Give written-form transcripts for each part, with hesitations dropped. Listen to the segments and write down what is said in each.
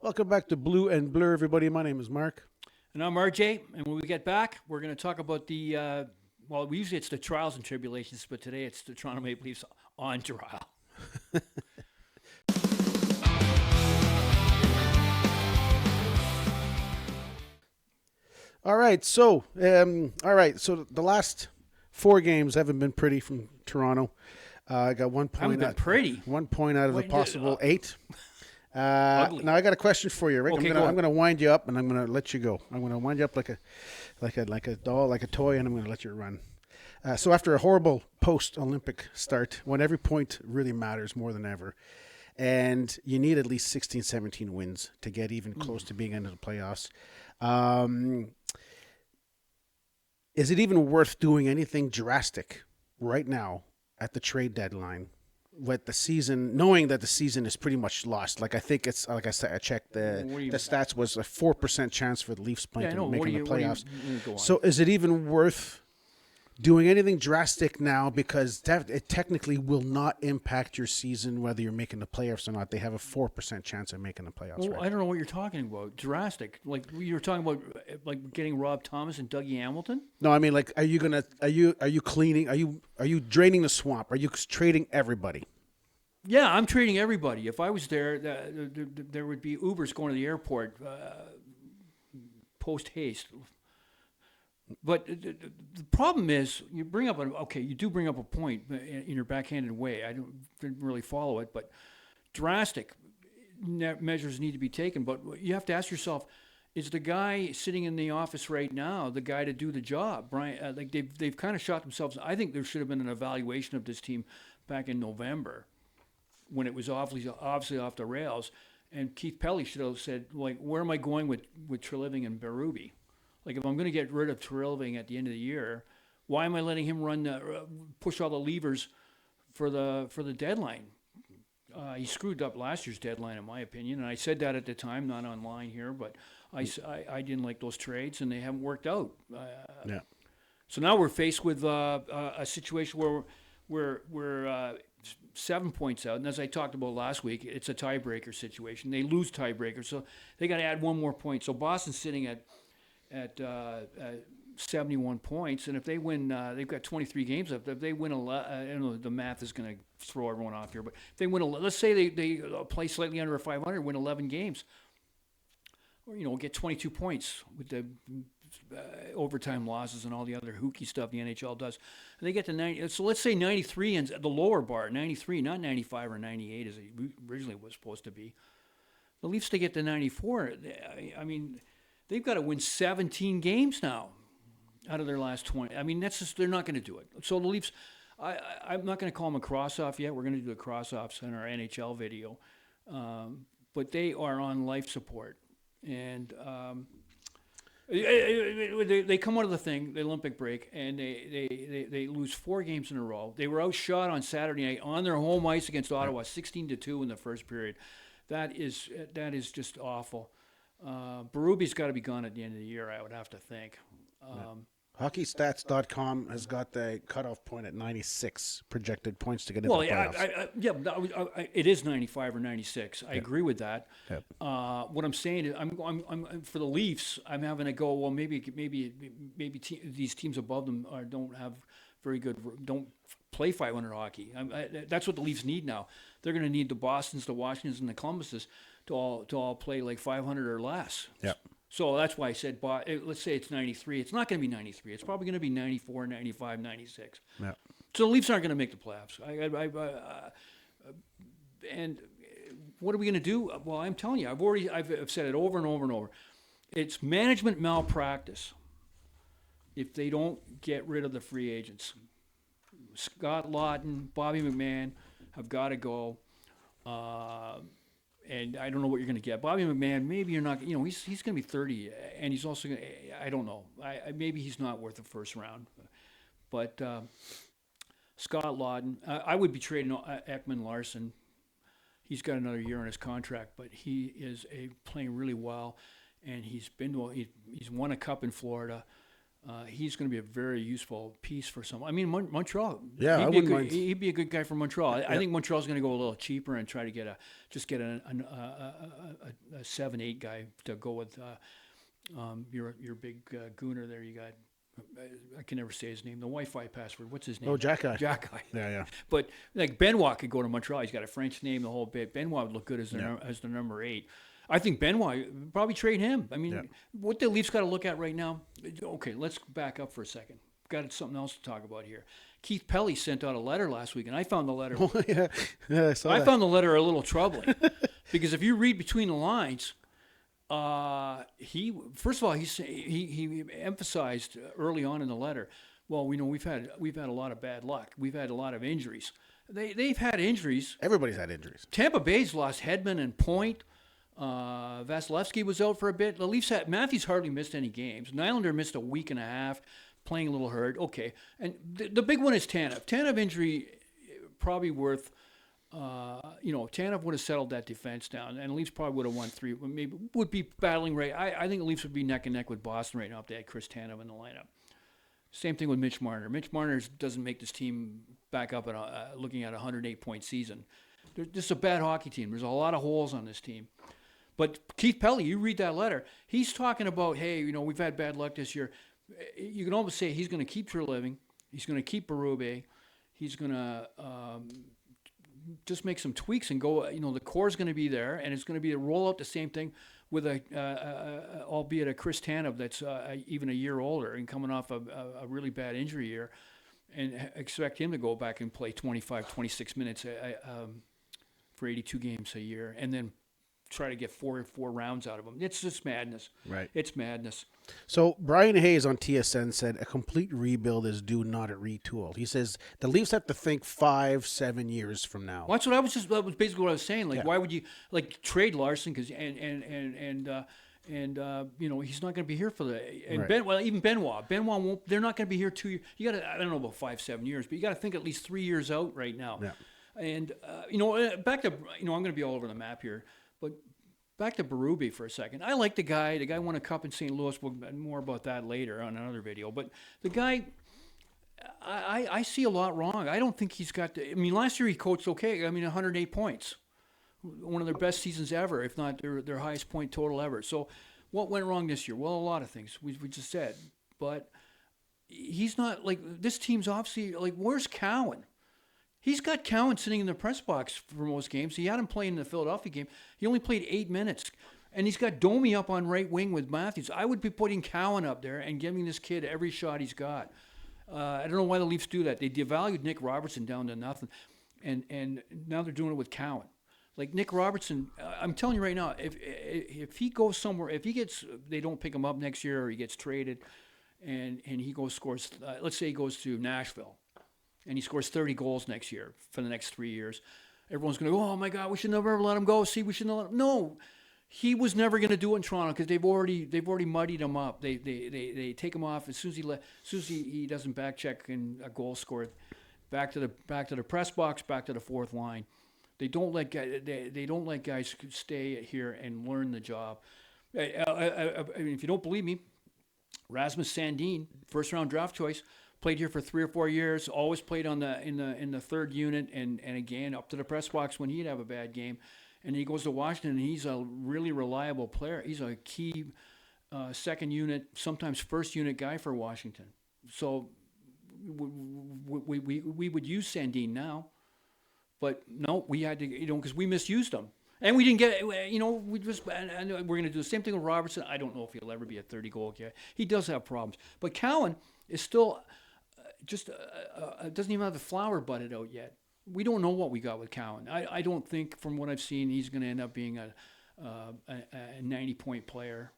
Welcome back to Blue and Blur, everybody. My name is Mark. And I'm RJ, and when we get back, we're going to talk about usually it's the trials and tribulations, but today it's the Toronto Maple Leafs on trial. All right, so the last 4 games haven't been pretty from Toronto. I got 1 point. Haven't been pretty. 1 point out of the possible 8. Ugly. Now I got a question for you, Rick. Okay, I'm gonna wind you up and I'm gonna let you go. I'm gonna wind you up like a doll, like a toy, and I'm gonna let you run. So after a horrible post-Olympic start, when every point really matters more than ever, and you need at least 16, 17 wins to get even close to being into the playoffs, is it even worth doing anything drastic right now at the trade deadline? With the season, knowing that the season is pretty much lost, like I think it's like I said, I checked the stats was a 4% chance for the Leafs playing to making the playoffs. So is it even worth doing anything drastic now, because it technically will not impact your season whether you're making the playoffs or not? They have a 4% chance of making the playoffs. Well, right? I don't know what you're talking about. Drastic, like you were talking about, like getting Rob Thomas and Dougie Hamilton. No, I mean, like, are you cleaning? Are you draining the swamp? Are you trading everybody? Yeah, I'm trading everybody. If I was there, there would be Ubers going to the airport post haste. But the problem is, you do bring up a point in your backhanded way. I didn't really follow it, but drastic measures need to be taken. But you have to ask yourself, is the guy sitting in the office right now the guy to do the job? Brian, like they've kind of shot themselves. I think there should have been an evaluation of this team back in November, when it was obviously off the rails, and Keith Pelly should have said, like, where am I going with Treliving and Berube? Like, if I'm going to get rid of Treliving at the end of the year, why am I letting him push all the levers for the deadline? He screwed up last year's deadline, in my opinion, and I said that at the time, not online here, but I didn't like those trades, and they haven't worked out. Yeah. So now we're faced with a situation where we're 7 points out, and as I talked about last week, it's a tiebreaker situation. They lose tiebreaker, so they got to add one more point. So Boston's sitting at 71 points, and if they win, they've got 23 games left. If they win, I don't know, the math is going to throw everyone off here, but if they win, let's say they play slightly under a 500, win 11 games, or get 22 points with the overtime losses and all the other hooky stuff the NHL does. And they get to 90. So let's say 93 and the lower bar, 93, not 95 or 98 as it originally was supposed to be. The Leafs, to get to 94, I mean, they've got to win 17 games now out of their last 20. I mean, they're not going to do it. So the Leafs, I'm not going to call them a cross-off yet. We're going to do the cross-offs in our NHL video. But they are on life support. And they come out of the Olympic break, and they lose 4 games in a row. They were outshot on Saturday night on their home ice against Ottawa, 16-2 in the first period. That is just awful. Berube's got to be gone at the end of the year, I would have to think. HockeyStats.com has got the cutoff point at 96 projected points to get into the playoffs. It is 95 or 96. I agree with that. Yep. What I'm saying is, I'm for the Leafs. I'm having to go. Well, maybe these teams above them don't have very good. Don't play 500 hockey. That's what the Leafs need now. They're going to need the Bostons, the Washingtons, and the Columbuses to all play like 500 or less. Yep. So that's why I said, let's say it's 93. It's not going to be 93. It's probably going to be 94, 95, 96. Yeah. So the Leafs aren't going to make the playoffs. And what are we going to do? Well, I'm telling you, I've said it over and over and over. It's management malpractice if they don't get rid of the free agents. Scott Lawton, Bobby McMahon have got to go. And I don't know what you're going to get. Bobby McMahon, maybe you're not. He's going to be 30, and he's also going to. I don't know. Maybe he's not worth the first round. But Scott Lawton, I would be trading Ekman Larson. He's got another year on his contract, but he is playing really well, and he's won a cup in Florida. He's going to be a very useful piece for someone. I mean, Montreal. Yeah, he'd be a good guy for Montreal. I think Montreal's going to go a little cheaper and try to get a 7-8 guy to go with. Your big gooner there. You got. I can never say his name. The Wi-Fi password. What's his name? Oh, Jack Guy. Jack Guy. Yeah. But like Benoit could go to Montreal. He's got a French name, the whole bit. Benoit would look good as the number 8. I think Benoit probably trade him. I mean, what the Leafs got to look at right now. Okay, let's back up for a second. Got something else to talk about here. Keith Pelly sent out a letter last week, and I found the letter. I found the letter a little troubling because if you read between the lines. He first of all he emphasized early on in the letter. Well, we know we've had a lot of bad luck. We've had a lot of injuries. They've had injuries. Everybody's had injuries. Tampa Bay's lost Hedman and Point. Vasilevsky was out for a bit. The Leafs had Matthews hardly missed any games. Nylander missed a week and a half, playing a little hurt. Okay, and the big one is Tanev. Tanev injury probably worth. Tanev would have settled that defense down, and the Leafs probably would have won 3. Maybe would be battling right. I think the Leafs would be neck and neck with Boston right now if they had Chris Tanev in the lineup. Same thing with Mitch Marner. Mitch Marner doesn't make this team back up at looking at a 108-point season. This is a bad hockey team. There's a lot of holes on this team. But Keith Pelly, you read that letter. He's talking about, hey, we've had bad luck this year. You can almost say he's going to keep Treliving. He's going to keep Berube. He's going to just make some tweaks and go. The core is going to be there, and it's going to be a roll out the same thing with albeit a Chris Tanev that's even a year older and coming off a really bad injury year, and expect him to go back and play 25, 26 minutes for 82 games a year, and then try to get four rounds out of him. It's just madness. Right. It's madness. So Brian Hayes on TSN said a complete rebuild is due, not a retool. He says the Leafs have to think 5-7 years from now. Well, that was basically what I was saying. Like, why would you trade Larson? Because he's not going to be here for even Benoit. Benoit won't. They're not going to be here 2 years. You got to. I don't know about 5-7 years, but you got to think at least 3 years out right now. Yeah. And back to I'm going to be all over the map here, but. Back to Berube for a second. I like the guy. The guy won a cup in St. Louis. We'll more about that later on another video. But the guy, I see a lot wrong. I don't think he's got last year he coached okay. 108 points. One of their best seasons ever, if not their highest point total ever. So what went wrong this year? Well, a lot of things we just said. But he's not this team's obviously where's Cowan? He's got Cowan sitting in the press box for most games. He had him playing in the Philadelphia game. He only played 8 minutes. And he's got Domi up on right wing with Matthews. I would be putting Cowan up there and giving this kid every shot he's got. I don't know why the Leafs do that. They devalued Nick Robertson down to nothing. And now they're doing it with Cowan. Nick Robertson, I'm telling you right now, if he goes somewhere, they don't pick him up next year or he gets traded and he scores, let's say he goes to Nashville. And he scores 30 goals next year for the next 3 years. Everyone's going to go, oh, my God, we should never let him go. See, we shouldn't let him. No, he was never going to do it in Toronto because they've already muddied him up. They take him off as soon as he doesn't back check and a goal scored. Back to the press box, back to the fourth line. They don't let guys stay here and learn the job. If you don't believe me, Rasmus Sandin, first round draft choice. Played here for 3 or 4 years. Always played in the third unit, and again up to the press box when he'd have a bad game. And he goes to Washington, and he's a really reliable player. He's a key second unit, sometimes first unit guy for Washington. So we would use Sandin now, but no, we had to because we misused him. And we didn't get, we just, and we're going to do the same thing with Robertson. I don't know if he'll ever be a 30-goal guy. He does have problems. But Cowan is still doesn't even have the flower budded out yet. We don't know what we got with Cowan. I don't think, from what I've seen, he's going to end up being a 90-point player.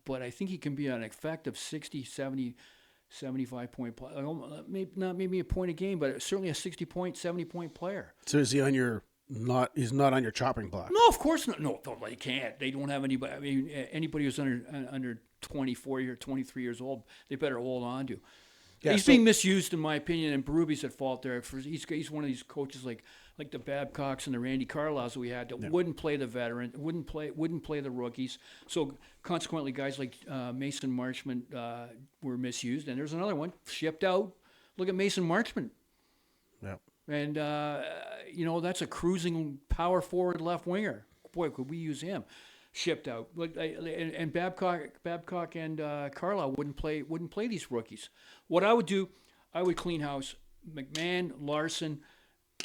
But I think he can be an effective 60, 70, 75-point player. Maybe a point a game, but certainly a 60-point, 70-point player. So is he on your... he's not on your chopping block. No, of course not. No, they can't. They don't have anybody. Anybody who's under 24 or 23 years old, they better hold on to. Yeah, he's being misused, in my opinion, and Berube's at fault there. He's one of these coaches like the Babcocks and the Randy Carlyles that we had that wouldn't play the veteran, wouldn't play the rookies. So consequently, guys like Mason Marchment were misused. And there's another one shipped out. Look at Mason Marchment. Yeah. And, that's a cruising power forward left winger. boy, could we use him? Shipped out. And Babcock and Carlisle wouldn't play these rookies. What I would do, I would clean house. McMahon, Larson,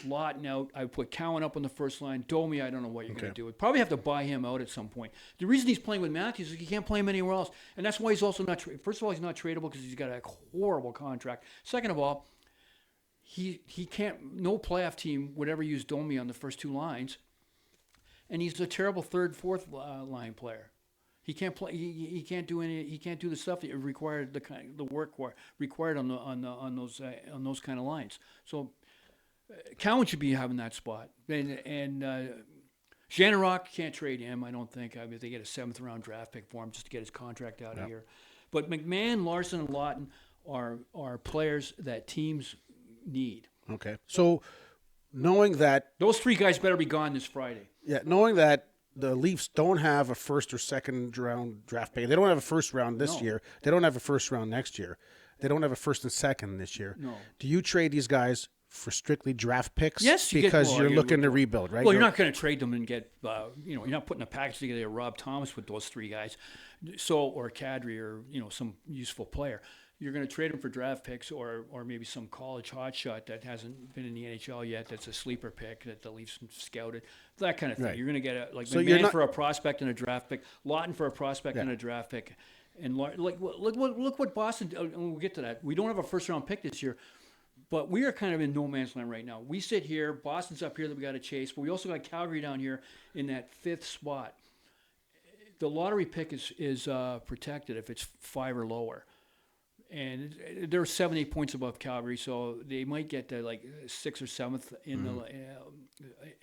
Lawton out. I would put Cowan up on the first line. Domi, I don't know what you're going to do. We'd probably have to buy him out at some point. The reason he's playing with Matthews is you can't play him anywhere else, and that's why he's also not. First of all, he's not tradable because he's got a horrible contract. Second of all, he can't. No playoff team would ever use Domi on the first two lines, and he's a terrible third, fourth line player. He can't play. He can't do any. He can't do the stuff that required the work required on those kind of lines. So. Cowan should be having that spot, and Janarok can't trade him. I don't think. I mean, they get a 7th round draft pick for him just to get his contract out of here. But McMahon, Larson, and Lawton are players that teams need. Okay, so knowing that those 3 guys better be gone this Friday. Yeah, knowing that the Leafs don't have a first or second round draft pick, they don't have a first round this year. They don't have a first round next year. They don't have a first and second this year. No. Do you trade these guys for strictly draft picks? Yes, because you're looking to rebuild, right? Well, you're not going to trade them and get, you're not putting a package together of Rob Thomas with those 3 guys, or Kadri or some useful player. You're going to trade them for draft picks or maybe some college hotshot that hasn't been in the NHL yet. That's a sleeper pick that the Leafs scouted, that kind of thing. Right. You're going to get McMahon for a prospect and a draft pick, Lawton for a prospect and a draft pick, and look what Boston. And we'll get to that. We don't have a first round pick this year. But we are kind of in no man's land right now. We sit here, Boston's up here that we got to chase, but we also got Calgary down here in that 5th spot. The lottery pick is protected if it's 5 or lower. And they're 7-8 points above Calgary, so they might get to like 6th or 7th in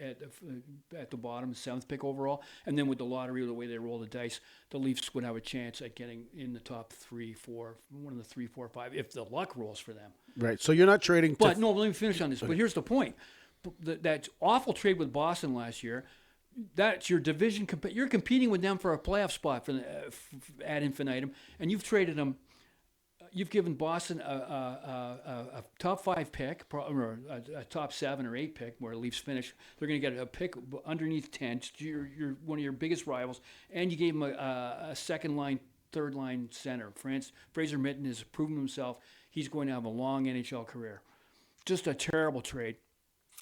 at the bottom, 7th pick overall. And then with the lottery, the way they roll the dice, the Leafs would have a chance at getting in the top 3, 4, one of the 3, 4, 5, if the luck rolls for them. Right. So you're not trading. But no, let me finish on this. Okay. But here's the point: that awful trade with Boston last year. That's your division. You're competing with them for a playoff spot for ad infinitum, and you've traded them. You've given Boston a top 5 pick, or a top 7 or 8 pick, where the Leafs finish. They're going to get a pick underneath 10. You're one of your biggest rivals, and you gave them a second line, third line center. Fraser Mitten has proven himself. He's going to have a long NHL career. Just a terrible trade.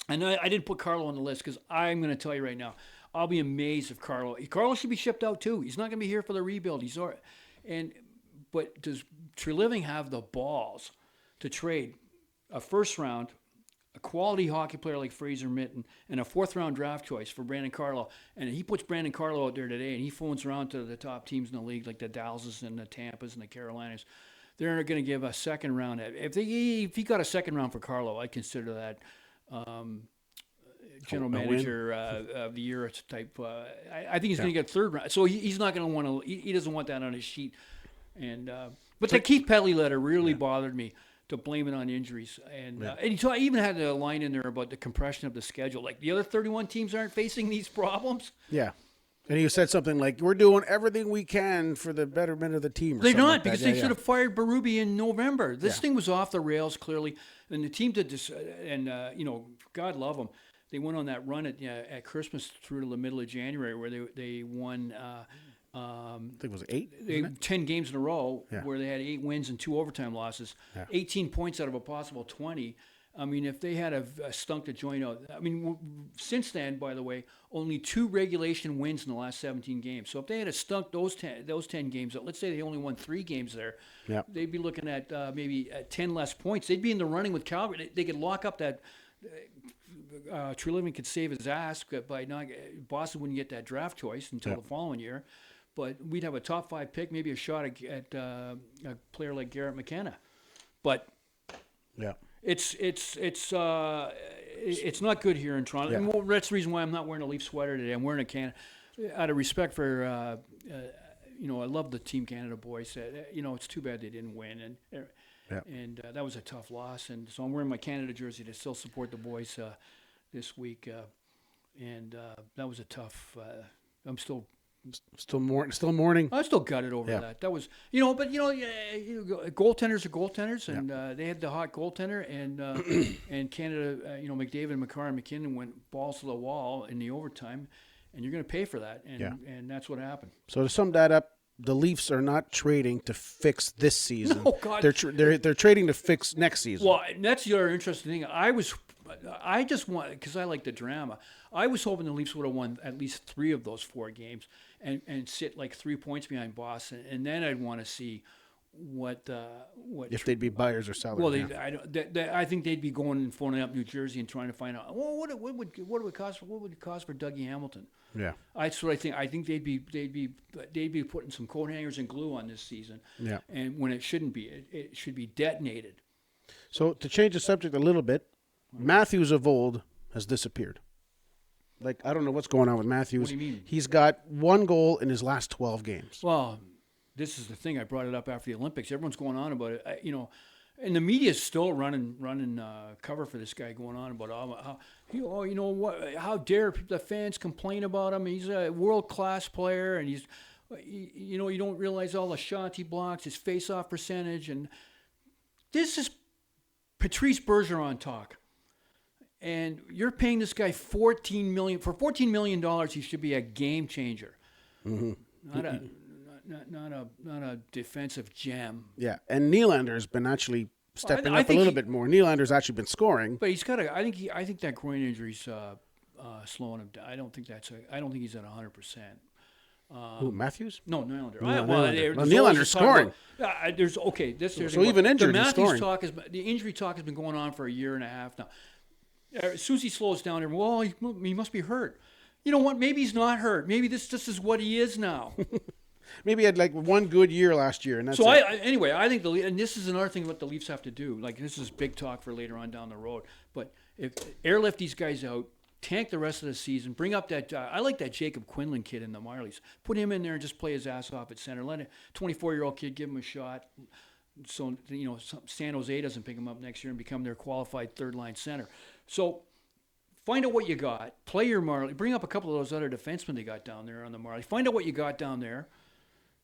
And I didn't put Carlo on the list because I'm going to tell you right now, I'll be amazed if Carlo should be shipped out too. He's not going to be here for the rebuild. But does Treliving have the balls to trade a first round, a quality hockey player like Fraser Mitten, and a 4th round draft choice for Brandon Carlo? And he puts Brandon Carlo out there today, and he phones around to the top teams in the league, like the Dallases and the Tampas and the Carolinas. They're going to give a second round. If he got a second round for Carlo, I'd consider that general manager of the year type. I think he's going to get 3rd round. So he's not going to want to. He doesn't want that on his sheet. And but the Keith Petley letter really bothered me, to blame it on injuries. And he even had a line in there about the compression of the schedule. Like, the other 31 teams aren't facing these problems. Yeah. And he said something like, "We're doing everything we can for the betterment of the team." They're not, because they should have fired Berube in November. This thing was off the rails, clearly. And the team did this, and God love them. They went on that run at Christmas through to the middle of January, where they won. I think it was 8. 10 games in a row, where they had 8 wins and 2 overtime losses. 18 points out of a possible 20. I mean, if they had stunk the joint out. I mean, since then, by the way, only 2 regulation wins in the last 17 games. So if they had stunk those 10 games out, let's say they only won 3 games there, they'd be looking at maybe 10 less points. They'd be in the running with Calgary. They could lock up that. Treliving could save his ass by not. Boston wouldn't get that draft choice until the following year. But we'd have a top 5 pick, maybe a shot at a player like Garrett McKenna. But it's not good here in Toronto. And that's the reason why I'm not wearing a Leaf sweater today. I'm wearing a Canada, out of respect for I love the Team Canada boys. It's too bad they didn't win, and that was a tough loss. And so I'm wearing my Canada jersey to still support the boys this week. And that was a tough. I'm still mourning. I still gutted over that. That was, goaltenders are goaltenders, and they had the hot goaltender, and Canada, McDavid, Makar, and McKinnon went balls to the wall in the overtime, and you're going to pay for that. And Yeah. and that's what happened. So to sum that up, the Leafs are not trading to fix this season. Oh God, They're trading to fix next season. Well, and that's the other interesting thing. I just want, because I like the drama. I was hoping the Leafs would have won at least 3 of those 4 games and sit like 3 points behind Boston, and then I'd want to see what if they'd be buyers or sellers. well, yeah. I think they'd be going and phoning up New Jersey and trying to find out. Well, what would it cost? What would it cost for Dougie Hamilton? Yeah. That's what I think. I think they'd be putting some coat hangers and glue on this season. Yeah. And when it shouldn't be, it should be detonated. So to change the subject a little bit, Matthews of old has disappeared. Like, I don't know what's going on with Matthews. What do you mean? He's got 1 goal in his last 12 games. Well, this is the thing. I brought it up after the Olympics. Everyone's going on about it. And the media is still running cover for this guy, going on about how dare the fans complain about him? He's a world class player, and you don't realize all the shots he blocks, his face off percentage, and this is Patrice Bergeron talk. And you're paying this guy $14 million. For $14 million, he should be a game changer. Mm-hmm. Not a defensive gem. Yeah, and Nylander's been actually stepping I up a think little bit more. Nylander's actually been scoring. But he's got a. I think that groin injury's slowing him down. I don't think he's at 100%. Who, Matthews? No, Nylander. No, Well, Nylander. Well, Nylander's scoring. There's So even injured, the he's Matthews scoring. talk the injury talk has been going on for a year and a half now. As soon as he slows down, well, he must be hurt. You know what? Maybe he's not hurt. Maybe this is what he is now. Maybe he had like 1 good year last year, and that's So it. anyway, I think and this is another thing what the Leafs have to do. Like, this is big talk for later on down the road. But if airlift these guys out, tank the rest of the season, bring up that. I like that Jacob Quinlan kid in the Marlies. Put him in there and just play his ass off at center. Let a 24-year-old kid give him a shot. So San Jose doesn't pick him up next year and become their qualified third-line center. So find out what you got. Play your Marley. Bring up a couple of those other defensemen they got down there on the Marley. Find out what you got down there.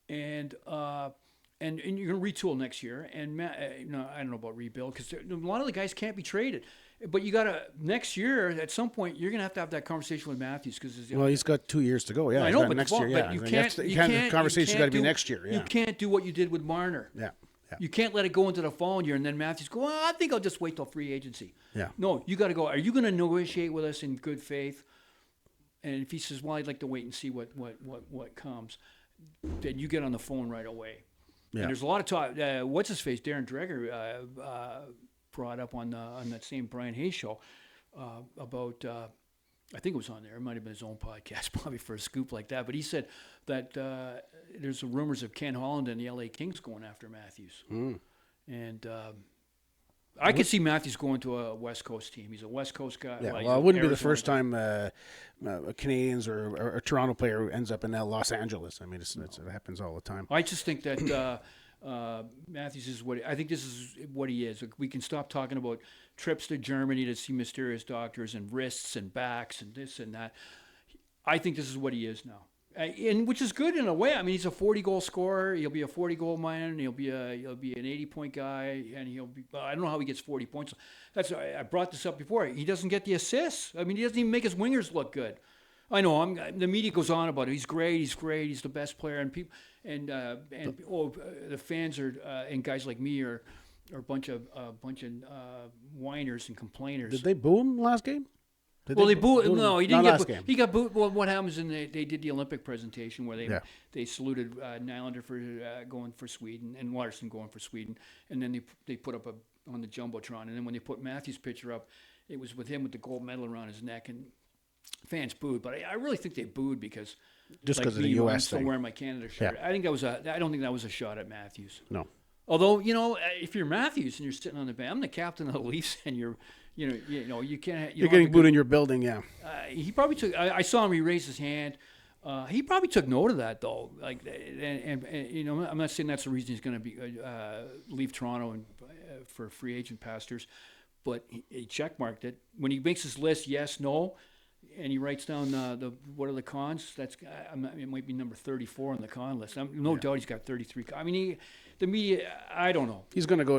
And you're going to retool next year. And I don't know about rebuild, because a lot of the guys can't be traded. But you got to next year at some point you're going to have that conversation with Matthews, because he's got 2 years to go. Yeah, I know, but next year. Yeah, but you The can't. conversation's got to be next year. Yeah, You can't do what you did with Marner. yeah, yeah. You can't let it go into the following year and then Matthews go, well, I think I'll just wait till free agency. Yeah. No, you got to go. Are you going to negotiate with us in good faith? And if he says, well, I'd like to wait and see what comes, then you get on the phone right away. Yeah. And there's a lot of talk. What's his face? Darren Dreger brought up on that same Brian Hayes show about. I think it was on there. It might have been his own podcast, probably for a scoop like that. But he said that there's rumors of Ken Holland and the LA Kings going after Matthews. And I could see Matthews going to a West Coast team. He's a West Coast guy. Yeah, Well, well, it wouldn't be the Arizona first time Canadians or a Toronto player ends up in Los Angeles. I mean, it happens all the time. I just think that Matthews is I think this is what he is. We can stop talking about trips to Germany to see mysterious doctors and wrists and backs and this and that. I think this is what he is now. And which is good in a way. I mean, he's a 40-goal scorer. He'll be a 40-goal man. He'll be an 80-point guy, and he'll be. I don't know how he gets 40 points. I brought this up before. He doesn't get the assists. I mean, he doesn't even make his wingers look good. I know. The media goes on about it. He's great. He's great. He's the best player. And people the fans are and guys like me are a bunch of whiners and complainers. Did they boo him last game? They booed. No, he didn't Not get last booed. game. He got booed. Well, what happens in they did the Olympic presentation where they saluted Nylander for going for Sweden and Larson going for Sweden, and then they put up on the jumbotron, and then when they put Matthews' picture up, it was with him with the gold medal around his neck, and fans booed. But I really think they booed because Just because of the I'm U.S. still thing. wearing my Canada shirt. Yeah. I don't think that was a shot at Matthews. No. Although, if you're Matthews and you're sitting on the bench, I'm the captain of the Leafs, and you can't. You're getting booed in your building, yeah. He probably took. I saw him. He raised his hand. He probably took note of that, though. Like, and I'm not saying that's the reason he's going to leave Toronto and for free agent pastures, but he checkmarked it when he makes his list. Yes, no. And he writes down what are the cons. It might be number 34 on the con list. No doubt he's got 33. I mean, the media. I don't know. He's gonna go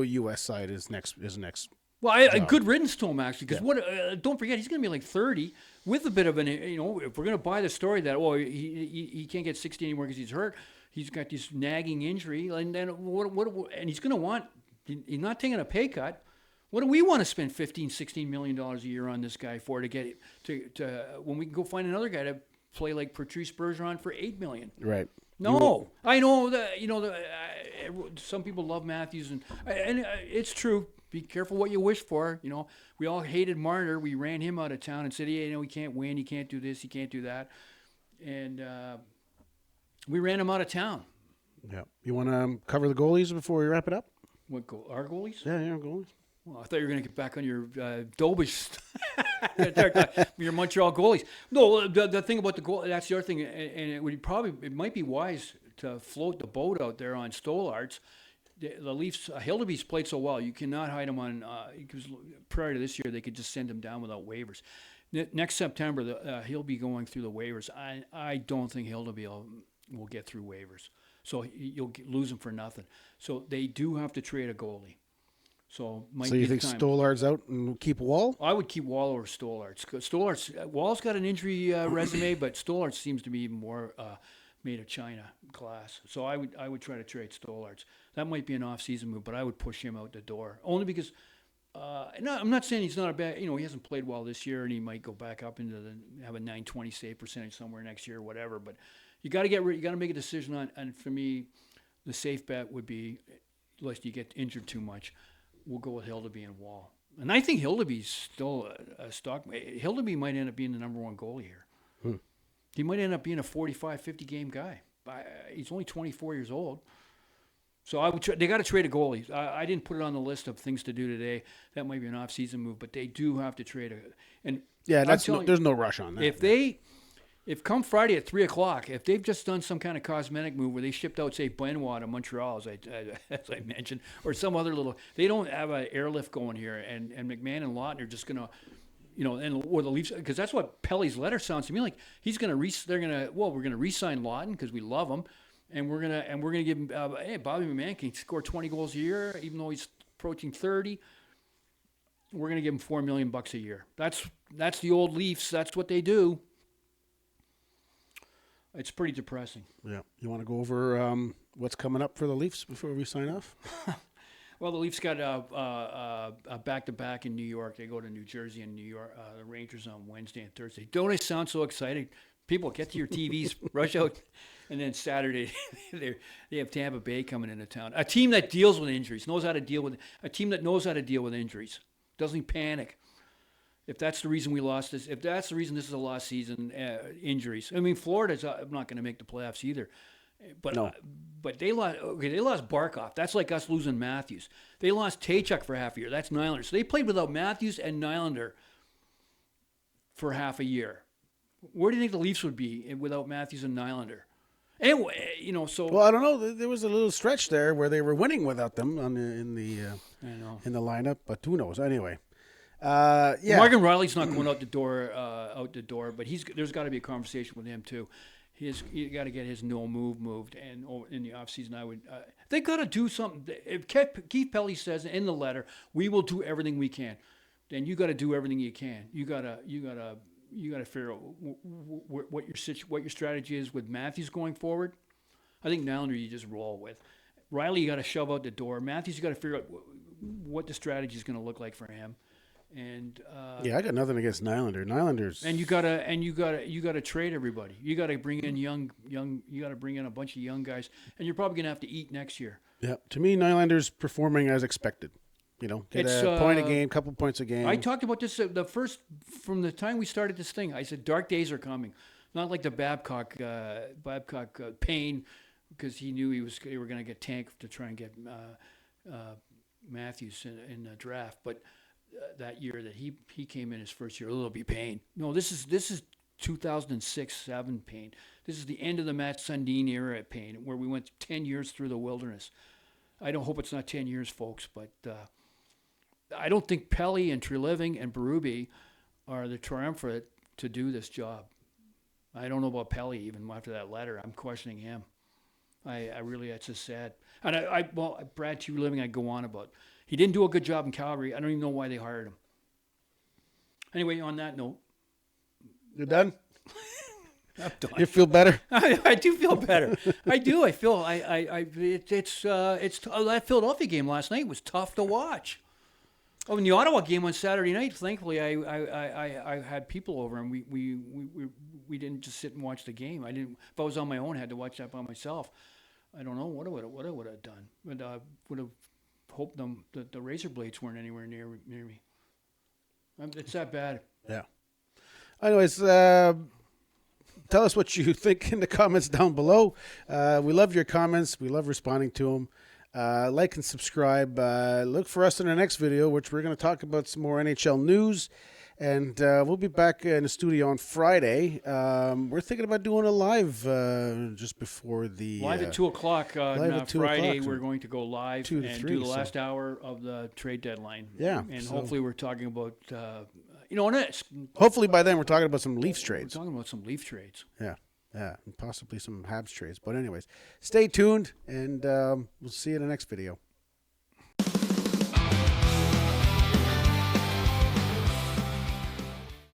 U.S. side his next. Well, a job. good riddance to him, actually, because Yeah. don't forget, he's going to be like 30 with a bit of an, if we're going to buy the story that, he can't get 60 anymore because he's hurt, he's got this nagging injury, and then and he's going to want, he's not taking a pay cut. What do we want to spend $15-16 million a year on this guy for to get to when we can go find another guy to play like Patrice Bergeron for $8 million? Right. No, I know that some people love Matthews, and it's true. Be careful what you wish for. We all hated Marner. We ran him out of town and said, "Yeah, he can't win. He can't do this. He can't do that," and we ran him out of town. Yeah. You want to cover the goalies before we wrap it up? What our goalies? Yeah, goalies. Well, I thought you were going to get back on your Dobish, your Montreal goalies. No, the thing about the goal, that's the other thing, and it might be wise to float the boat out there on Stollarts. The Leafs, Hildeby's played so well, you cannot hide him on, because prior to this year, they could just send him down without waivers. Next September, he'll be going through the waivers. I don't think Hildeby will get through waivers. So you'll lose him for nothing. So they do have to trade a goalie. So you think Stollar's out and keep Wall? I would keep Wall over Stollarts. Wall's got an injury resume, but Stollarts seems to be even more made of China class. So I would try to trade Stollarts. That might be an off-season move, but I would push him out the door only because. No, I'm not saying he's not a bad. He hasn't played well this year, and he might go back up into have a .920 save percentage somewhere next year, or whatever. But you got to you got to make a decision on. And for me, the safe bet would be, unless you get injured too much, we'll go with Hildeby and Wall. And I think Hildeby's still a stock. Hildeby might end up being the number one goalie here. He might end up being a 45, 50 game guy. He's only 24 years old. So they got to trade a goalie. I didn't put it on the list of things to do today. That might be an off-season move, but they do have to trade there's no rush on that. If come Friday at 3:00, if they've just done some kind of cosmetic move where they shipped out, say, Benoit to Montreal, as I mentioned, or some other they don't have an airlift going here, and McMahon and Lawton are just gonna, or the Leafs, because that's what Pelly's letter sounds to me like. We're gonna re-sign Lawton because we love him. And we're gonna give him. Bobby McMahon can score 20 goals a year, even though he's approaching 30. We're gonna give him $4 million a year. That's the old Leafs. That's what they do. It's pretty depressing. Yeah. You want to go over what's coming up for the Leafs before we sign off? Well, the Leafs got a back-to-back in New York. They go to New Jersey and New York. The Rangers on Wednesday and Thursday. Don't I sound so excited? People, get to your TVs, rush out. And then Saturday, they have Tampa Bay coming into town. A team that deals with injuries, knows how to deal with injuries, doesn't panic. If that's the reason we lost this, if that's the reason this is a lost season, injuries. I mean, Florida's not going to make the playoffs either. But no. But they lost Barkov. That's like us losing Matthews. They lost Tachuk for half a year. That's Nylander. So they played without Matthews and Nylander for half a year. Where do you think the Leafs would be without Matthews and Nylander? Anyway, so. Well, I don't know. There was a little stretch there where they were winning without them in the lineup, but who knows? Anyway, yeah. Morgan Riley's not going out the door, but there's got to be a conversation with him too. You got to get his no move moved, and in the offseason, they got to do something. If Keith Pelly says in the letter, we will do everything we can, then you got to do everything you can. You got to figure out what your strategy is with Matthews going forward. I think Nylander you just roll with. Riley you got to shove out the door. Matthews you got to figure out what the strategy is going to look like for him. And I got nothing against Nylander. Nylander's and you gotta trade everybody. You got to bring in young. You got to bring in a bunch of young guys, and you're probably going to have to eat next year. Yeah, to me, Nylander's performing as expected. Get a point a game, couple points a game. I talked about this from the time we started this thing. I said dark days are coming, not like the Babcock pain, because he knew they were going to get tanked to try and get Matthews in the draft. But that year that he came in his first year, it'll be pain. No, this is 2006-07 pain. This is the end of the Matt Sundin era pain, where we went 10 years through the wilderness. I don't hope it's not 10 years, folks, but. I don't think Pelly and Treliving and Berube are the triumvirate to do this job. I don't know about Pelly even after that letter. I'm questioning him. I really, that's just sad. And well, Brad T. Living, I go on about. He didn't do a good job in Calgary. I don't even know why they hired him. Anyway, on that note, You're done? I'm done. You feel better? I do feel better. I do. I feel that Philadelphia game last night was tough to watch. Oh, and the Ottawa game on Saturday night. Thankfully, I had people over, and we didn't just sit and watch the game. I didn't. If I was on my own, I had to watch that by myself. I don't know what I would have done, but I would have hoped that the razor blades weren't anywhere near me. It's that bad. Yeah. Anyways, tell us what you think in the comments down below. We love your comments. We love responding to them. Like and subscribe. Look for us in our next video, which we're going to talk about some more NHL news. And we'll be back in the studio on Friday. We're thinking about doing a live just before the... Live at 2 o'clock on Friday. o'clock. We're going to go live 2 to and 3, do the last hour of the trade deadline. Yeah. And so hopefully we're talking about, and it's... hopefully by then we're talking about some Leafs We're trades. talking about some Leaf trades. Yeah. Yeah. And possibly some Habs trades. But anyways, stay tuned, and we'll see you in the next video.